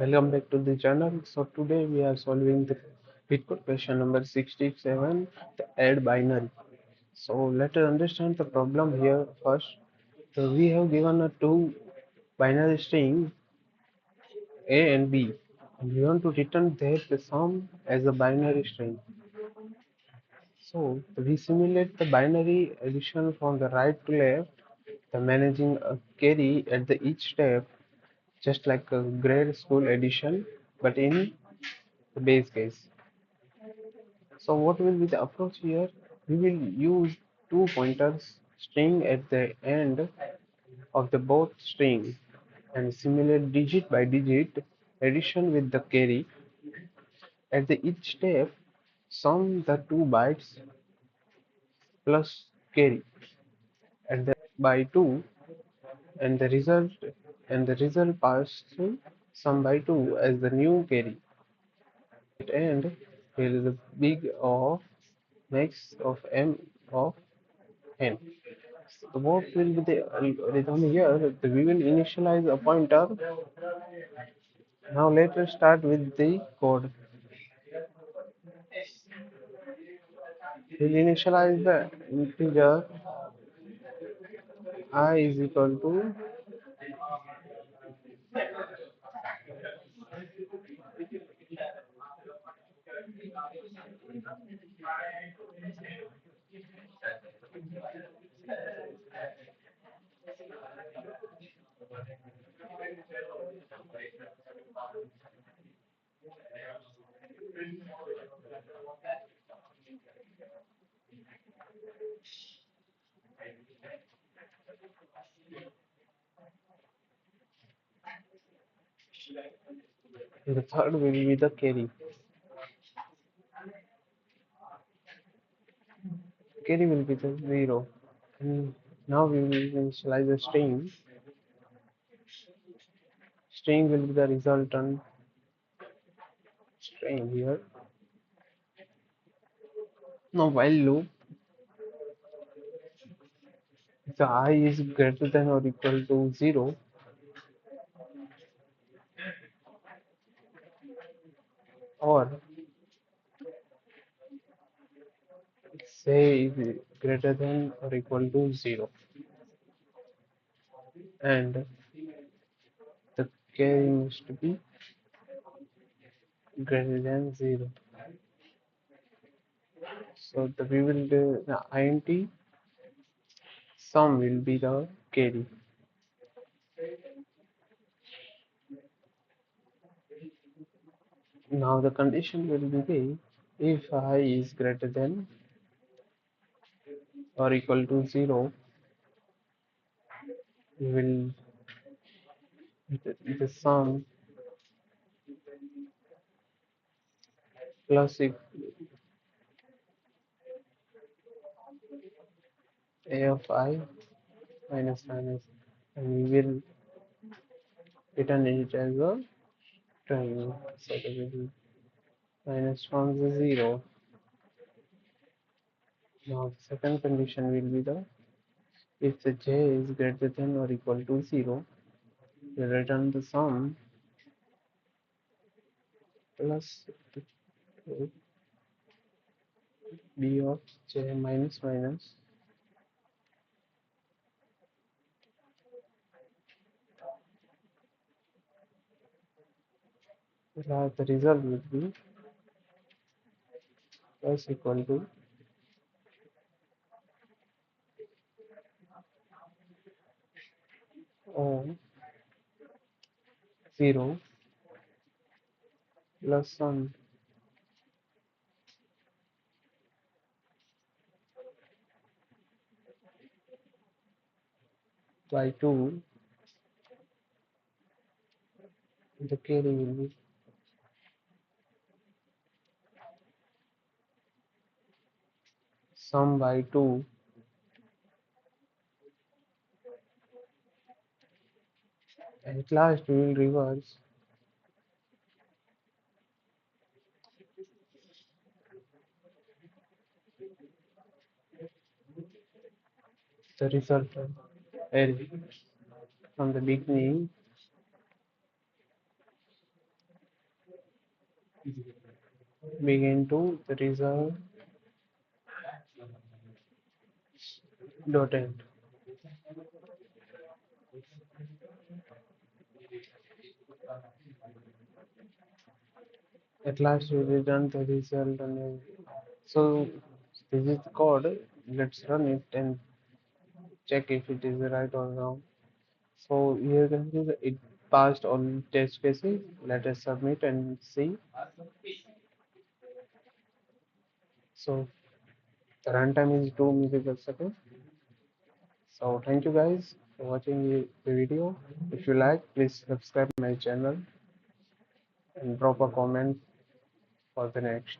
Welcome back to the channel. So today we are solving the LeetCode question number 67, the add binary. So let us understand the problem here first. So we have given a two binary string A and B, and we want to return their the sum as a binary string. So we simulate the binary addition from the right to left, the managing a carry at the each step, just like a grade school addition, but in the base case. So what will be the approach here? We will use two pointers string at the end of the both string and simulate digit by digit addition with the carry. At the each step, sum the two bytes plus carry and the by two and the result passed through sum by two as the new carry. At end here is the big of max of m of n. So what will be the algorithm here? We will initialize a pointer. Now let us start with the code. We'll initialize the integer I is equal to the third will be the carry. Carry will be the 0. And now we will initialize the string. String will be the resultant string here. Now while loop, if the I is greater than or equal to 0, or say is greater than or equal to 0, and the carry must be greater than 0. So we will do the int sum will be the carry. Now the condition will be the if I is greater than or equal to 0, we will the sum plus if a of I minus, and we will return it as a string. So we will minus from the 0. Now the second condition will be the if the j is greater than or equal to 0, we return the sum plus b of j minus. The result will be plus equal to O 0 plus sum by 2. The carry will be sum by 2. At last we will reverse the result array from the beginning begin to the result dot end. At last we return the result and so this is the code. Let's run it and check if it is right or wrong. So here you can see that it passed on test cases. Let us submit and see. So the runtime is 2 milliseconds. So thank you guys for watching the video. If you like, please subscribe my channel and drop a comment for the next.